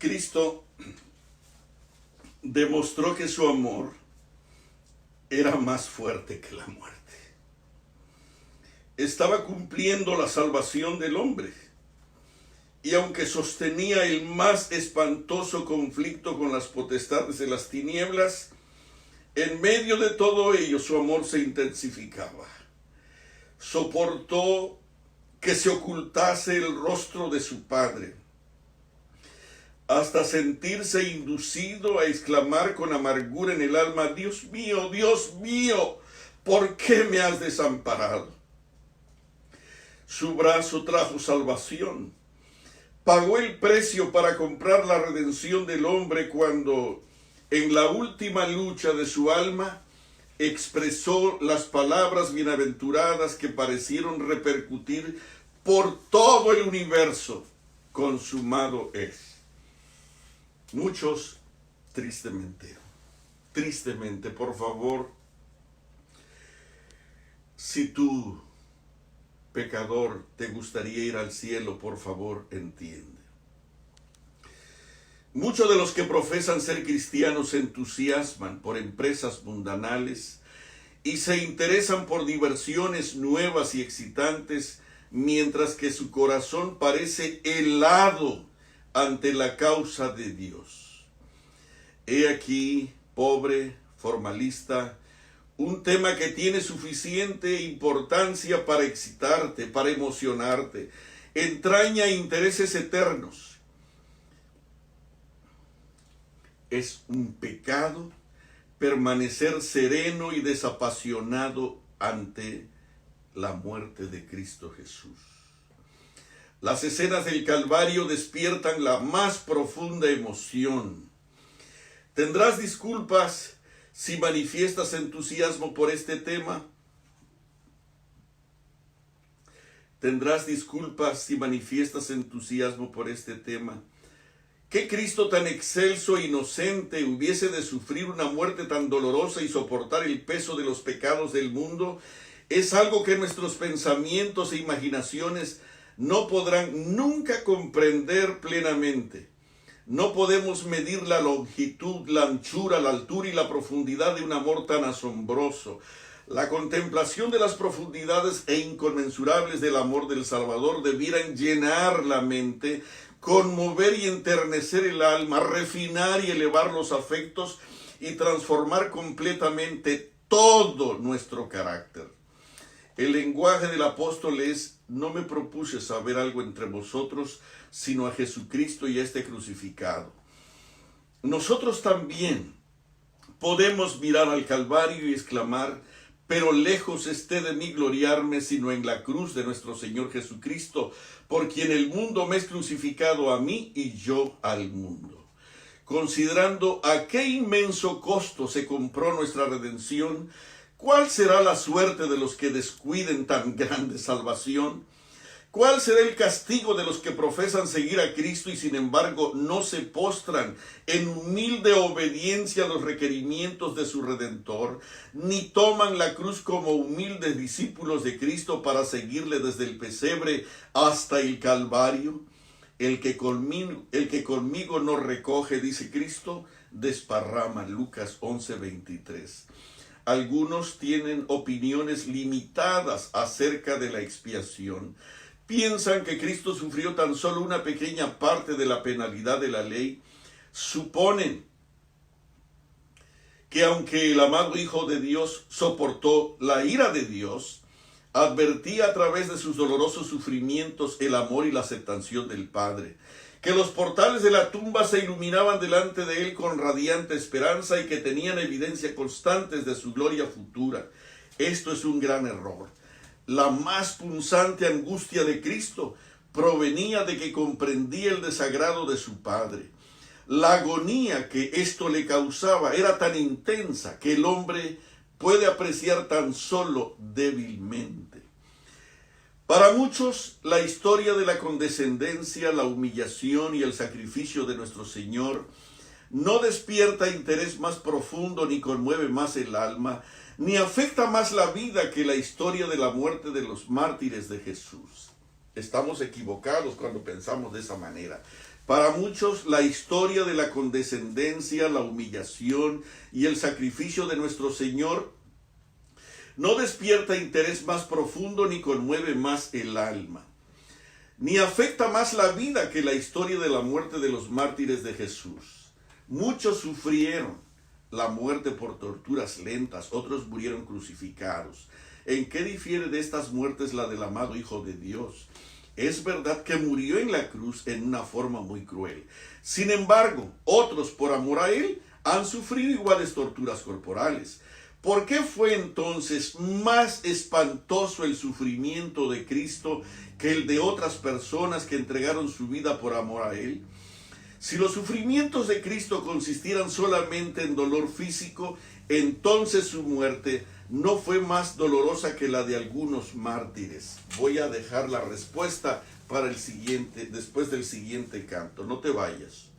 Cristo demostró que su amor era más fuerte que la muerte. Estaba cumpliendo la salvación del hombre. Y aunque sostenía el más espantoso conflicto con las potestades de las tinieblas, en medio de todo ello su amor se intensificaba. Soportó que se ocultase el rostro de su Padre, hasta sentirse inducido a exclamar con amargura en el alma: Dios mío, ¿por qué me has desamparado? Su brazo trajo salvación. Pagó el precio para comprar la redención del hombre cuando, en la última lucha de su alma, expresó las palabras bienaventuradas que parecieron repercutir por todo el universo: consumado es. Muchos, tristemente, por favor, si tú, pecador, te gustaría ir al cielo, por favor, entiende. Muchos de los que profesan ser cristianos se entusiasman por empresas mundanales y se interesan por diversiones nuevas y excitantes, mientras que su corazón parece helado ante la causa de Dios. He aquí, pobre formalista, un tema que tiene suficiente importancia para excitarte, para emocionarte, entraña intereses eternos. Es un pecado permanecer sereno y desapasionado ante la muerte de Cristo Jesús. Las escenas del Calvario despiertan la más profunda emoción. ¿Tendrás disculpas si manifiestas entusiasmo por este tema? ¿Tendrás disculpas si manifiestas entusiasmo por este tema? ¿Qué Cristo tan excelso e inocente hubiese de sufrir una muerte tan dolorosa y soportar el peso de los pecados del mundo? Es algo que nuestros pensamientos e imaginaciones no podrán nunca comprender plenamente. No podemos medir la longitud, la anchura, la altura y la profundidad de un amor tan asombroso. La contemplación de las profundidades e inconmensurables del amor del Salvador debieran llenar la mente, conmover y enternecer el alma, refinar y elevar los afectos y transformar completamente todo nuestro carácter. El lenguaje del apóstol es: no me propuse saber algo entre vosotros, sino a Jesucristo y a este crucificado. Nosotros también podemos mirar al Calvario y exclamar: pero lejos esté de mí gloriarme, sino en la cruz de nuestro Señor Jesucristo, por quien el mundo me es crucificado a mí y yo al mundo. Considerando a qué inmenso costo se compró nuestra redención, ¿cuál será la suerte de los que descuiden tan grande salvación? ¿Cuál será el castigo de los que profesan seguir a Cristo y sin embargo no se postran en humilde obediencia a los requerimientos de su Redentor, ni toman la cruz como humildes discípulos de Cristo para seguirle desde el pesebre hasta el Calvario? El que conmigo no recoge, dice Cristo, desparrama. Lucas 11:23. Algunos tienen opiniones limitadas acerca de la expiación. Piensan que Cristo sufrió tan solo una pequeña parte de la penalidad de la ley. Suponen que aunque el amado Hijo de Dios soportó la ira de Dios, advertía a través de sus dolorosos sufrimientos el amor y la aceptación del Padre, que los portales de la tumba se iluminaban delante de él con radiante esperanza y que tenían evidencia constantes de su gloria futura. Esto es un gran error. La más punzante angustia de Cristo provenía de que comprendía el desagrado de su Padre. La agonía que esto le causaba era tan intensa que el hombre puede apreciar tan solo débilmente. Para muchos, la historia de la condescendencia, la humillación y el sacrificio de nuestro Señor no despierta interés más profundo, ni conmueve más el alma, ni afecta más la vida que la historia de la muerte de los mártires de Jesús. Estamos equivocados cuando pensamos de esa manera. Para muchos, la historia de la condescendencia, la humillación y el sacrificio de nuestro Señor no despierta interés más profundo ni conmueve más el alma, ni afecta más la vida que la historia de la muerte de los mártires de Jesús. Muchos sufrieron la muerte por torturas lentas, otros murieron crucificados. ¿En qué difiere de estas muertes la del amado Hijo de Dios? Es verdad que murió en la cruz en una forma muy cruel. Sin embargo, otros, por amor a Él, han sufrido iguales torturas corporales. ¿Por qué fue entonces más espantoso el sufrimiento de Cristo que el de otras personas que entregaron su vida por amor a Él? Si los sufrimientos de Cristo consistieran solamente en dolor físico, entonces su muerte no fue más dolorosa que la de algunos mártires. Voy a dejar la respuesta para el siguiente, después del siguiente canto. No te vayas.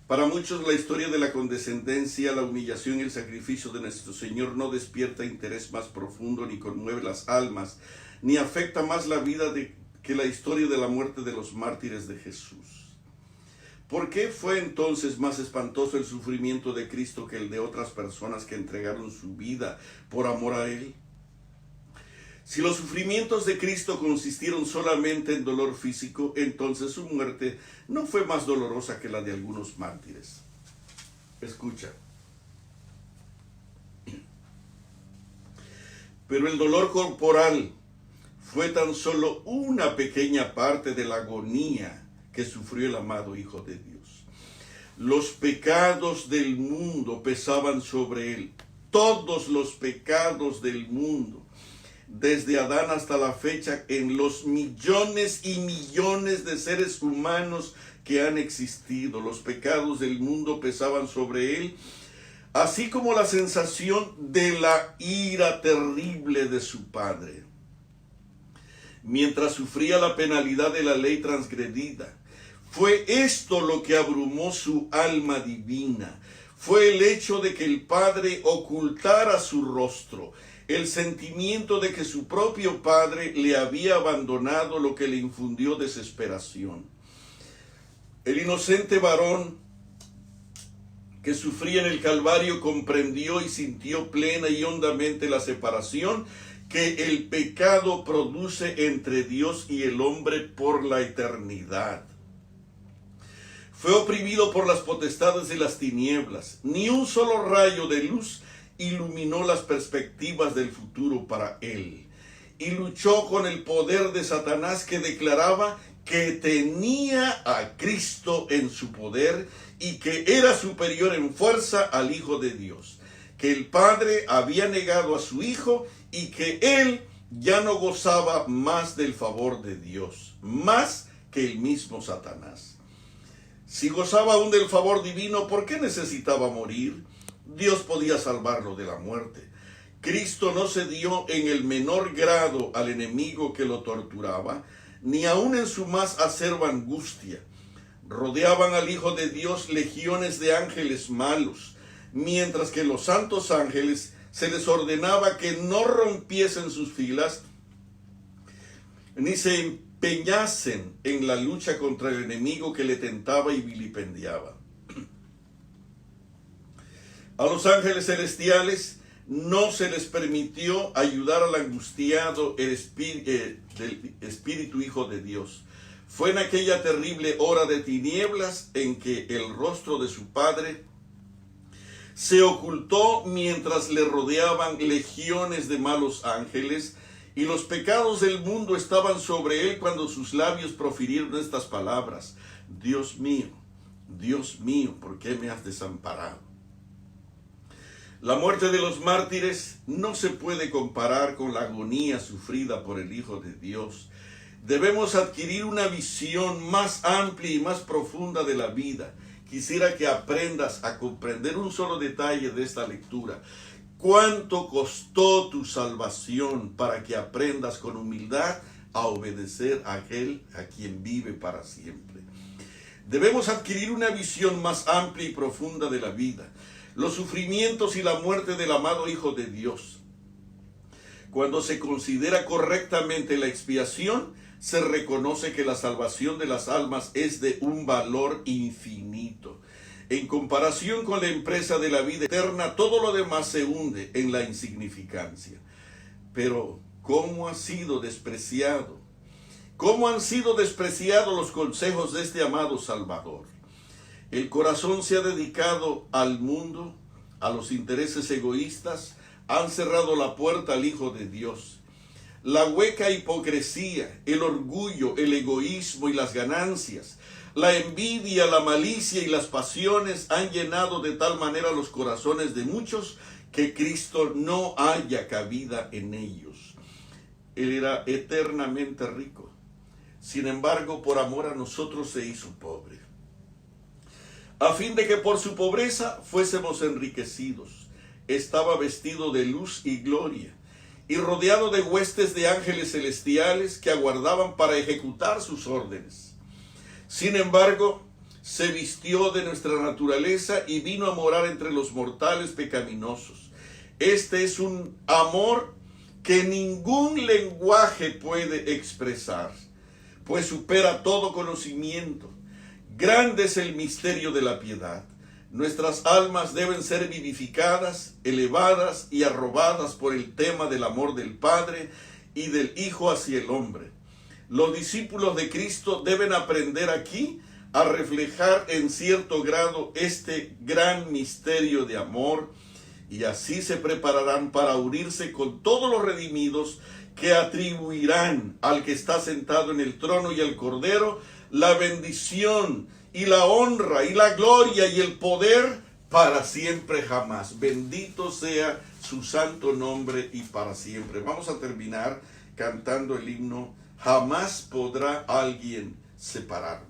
Para muchos la historia de la condescendencia, la humillación y el sacrificio de nuestro Señor no despierta interés más profundo, ni conmueve las almas, ni afecta más la vida que la historia de la muerte de los mártires de Jesús. ¿Por qué fue entonces más espantoso el sufrimiento de Cristo que el de otras personas que entregaron su vida por amor a Él? Si los sufrimientos de Cristo consistieron solamente en dolor físico, entonces su muerte no fue más dolorosa que la de algunos mártires. Escucha. Pero el dolor corporal fue tan solo una pequeña parte de la agonía que sufrió el amado Hijo de Dios. Los pecados del mundo pesaban sobre Él. Todos los pecados del mundo, desde Adán hasta la fecha, en los millones y millones de seres humanos que han existido. Los pecados del mundo pesaban sobre Él, así como la sensación de la ira terrible de su Padre. Mientras sufría la penalidad de la ley transgredida, fue esto lo que abrumó su alma divina. fue el hecho de que el padre ocultara su rostro, el sentimiento de que su propio padre le había abandonado, lo que le infundió desesperación. El inocente varón que sufría en el Calvario comprendió y sintió plena y hondamente la separación que el pecado produce entre Dios y el hombre por la eternidad. Fue oprimido por las potestades de las tinieblas. Ni un solo rayo de luz iluminó las perspectivas del futuro para él. Y luchó con el poder de Satanás, que declaraba que tenía a Cristo en su poder y que era superior en fuerza al Hijo de Dios, que el Padre había negado a su Hijo y que él ya no gozaba más del favor de Dios, más que el mismo Satanás. Si gozaba aún del favor divino, ¿por qué necesitaba morir? Dios podía salvarlo de la muerte. Cristo no cedió en el menor grado al enemigo que lo torturaba, ni aun en su más acerba angustia. Rodeaban al Hijo de Dios legiones de ángeles malos, mientras que los santos ángeles se les ordenaba que no rompiesen sus filas, ni se empeñasen en la lucha contra el enemigo que le tentaba y vilipendiaba. A los ángeles celestiales no se les permitió ayudar al angustiado del Espíritu Hijo de Dios. Fue en aquella terrible hora de tinieblas en que el rostro de su Padre se ocultó mientras le rodeaban legiones de malos ángeles, y los pecados del mundo estaban sobre él cuando sus labios profirieron estas palabras: Dios mío, ¿por qué me has desamparado? La muerte de los mártires no se puede comparar con la agonía sufrida por el Hijo de Dios. Debemos adquirir una visión más amplia y más profunda de la vida. Quisiera que aprendas a comprender un solo detalle de esta lectura. ¿Cuánto costó tu salvación para que aprendas con humildad a obedecer a aquel a quien vive para siempre? Debemos adquirir una visión más amplia y profunda de la vida, los sufrimientos y la muerte del amado Hijo de Dios. Cuando se considera correctamente la expiación, se reconoce que la salvación de las almas es de un valor infinito. En comparación con la empresa de la vida eterna, todo lo demás se hunde en la insignificancia. Pero, ¿cómo ha sido despreciado? ¿Cómo han sido despreciados los consejos de este amado Salvador? El corazón se ha dedicado al mundo, a los intereses egoístas, han cerrado la puerta al Hijo de Dios. La hueca hipocresía, el orgullo, el egoísmo y las ganancias, la envidia, la malicia y las pasiones han llenado de tal manera los corazones de muchos que Cristo no haya cabida en ellos. Él era eternamente rico. Sin embargo, por amor a nosotros se hizo pobre, a fin de que por su pobreza fuésemos enriquecidos. Estaba vestido de luz y gloria, y rodeado de huestes de ángeles celestiales que aguardaban para ejecutar sus órdenes. Sin embargo, se vistió de nuestra naturaleza y vino a morar entre los mortales pecaminosos. Este es un amor que ningún lenguaje puede expresar, pues supera todo conocimiento. Grande es el misterio de la piedad. Nuestras almas deben ser vivificadas, elevadas y arrobadas por el tema del amor del Padre y del Hijo hacia el hombre. Los discípulos de Cristo deben aprender aquí a reflejar en cierto grado este gran misterio de amor, y así se prepararán para unirse con todos los redimidos que atribuirán al que está sentado en el trono y al Cordero la bendición y la honra y la gloria y el poder para siempre jamás. Bendito sea su santo nombre y para siempre. Vamos a terminar cantando el himno Jamás podrá alguien separarnos.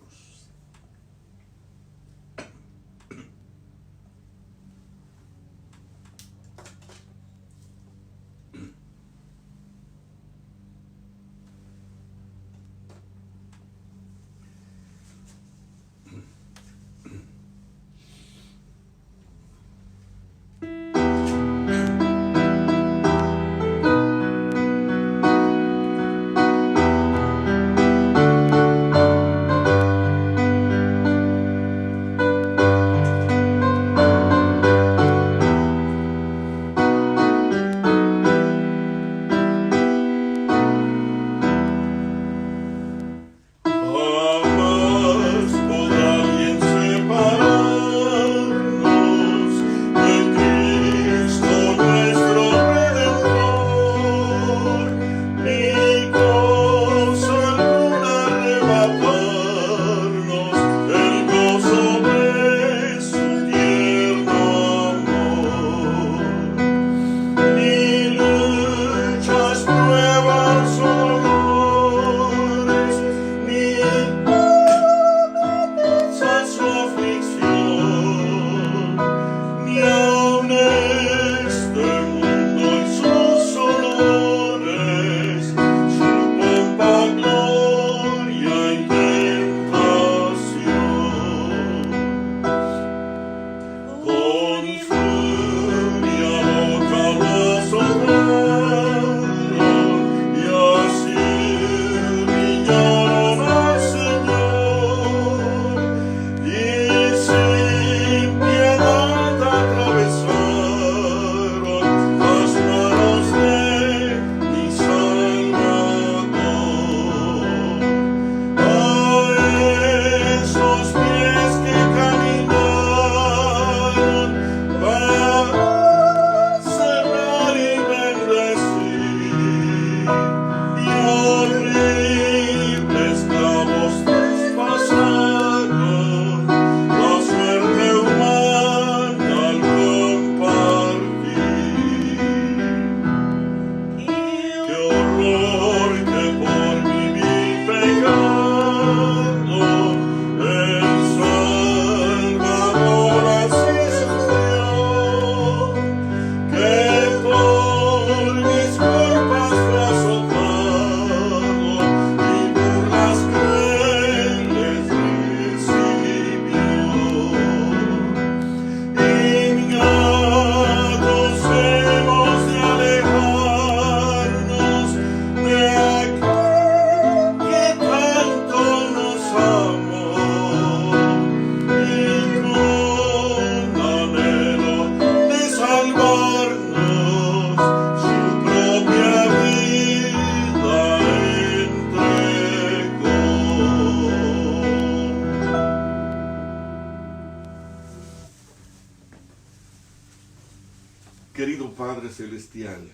Padre Celestial,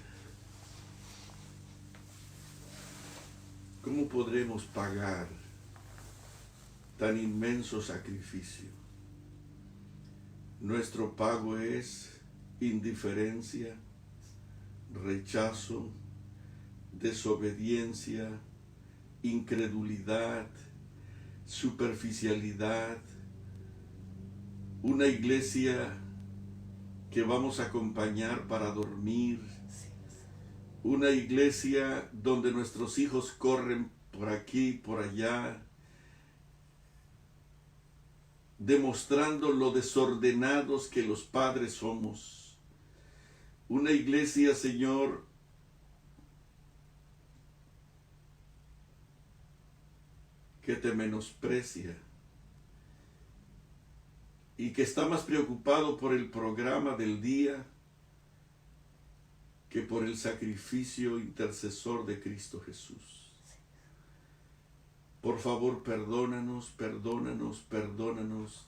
¿cómo podremos pagar tan inmenso sacrificio? Nuestro pago es indiferencia, rechazo, desobediencia, incredulidad, superficialidad, una iglesia que vamos a acompañar para dormir, una iglesia donde nuestros hijos corren por aquí, por allá, demostrando lo desordenados que los padres somos. Una iglesia, Señor, que te menosprecia y que está más preocupado por el programa del día que por el sacrificio intercesor de Cristo Jesús. Por favor, perdónanos, perdónanos, perdónanos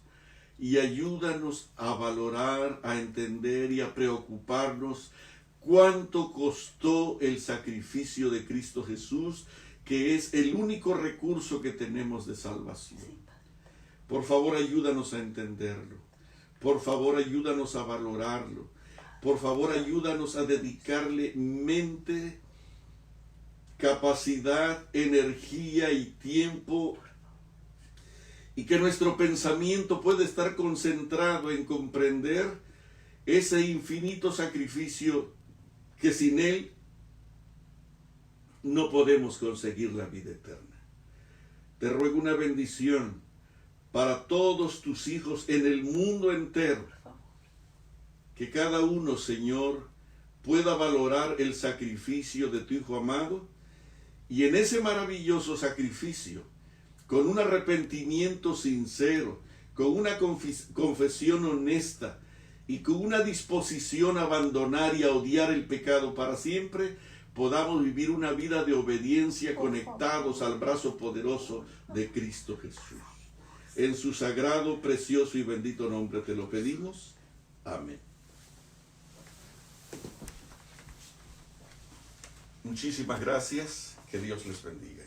y ayúdanos a valorar, a entender y a preocuparnos cuánto costó el sacrificio de Cristo Jesús, que es el único recurso que tenemos de salvación. Por favor, ayúdanos a entenderlo. Por favor, ayúdanos a valorarlo. Por favor, ayúdanos a dedicarle mente, capacidad, energía y tiempo, y que nuestro pensamiento pueda estar concentrado en comprender ese infinito sacrificio que sin él no podemos conseguir la vida eterna. Te ruego una bendición para todos tus hijos en el mundo entero. Que cada uno, Señor, pueda valorar el sacrificio de tu Hijo amado y en ese maravilloso sacrificio, con un arrepentimiento sincero, con una confesión honesta y con una disposición a abandonar y a odiar el pecado para siempre, podamos vivir una vida de obediencia conectados al brazo poderoso de Cristo Jesús. En su sagrado, precioso y bendito nombre te lo pedimos. Amén. Muchísimas gracias. Que Dios les bendiga.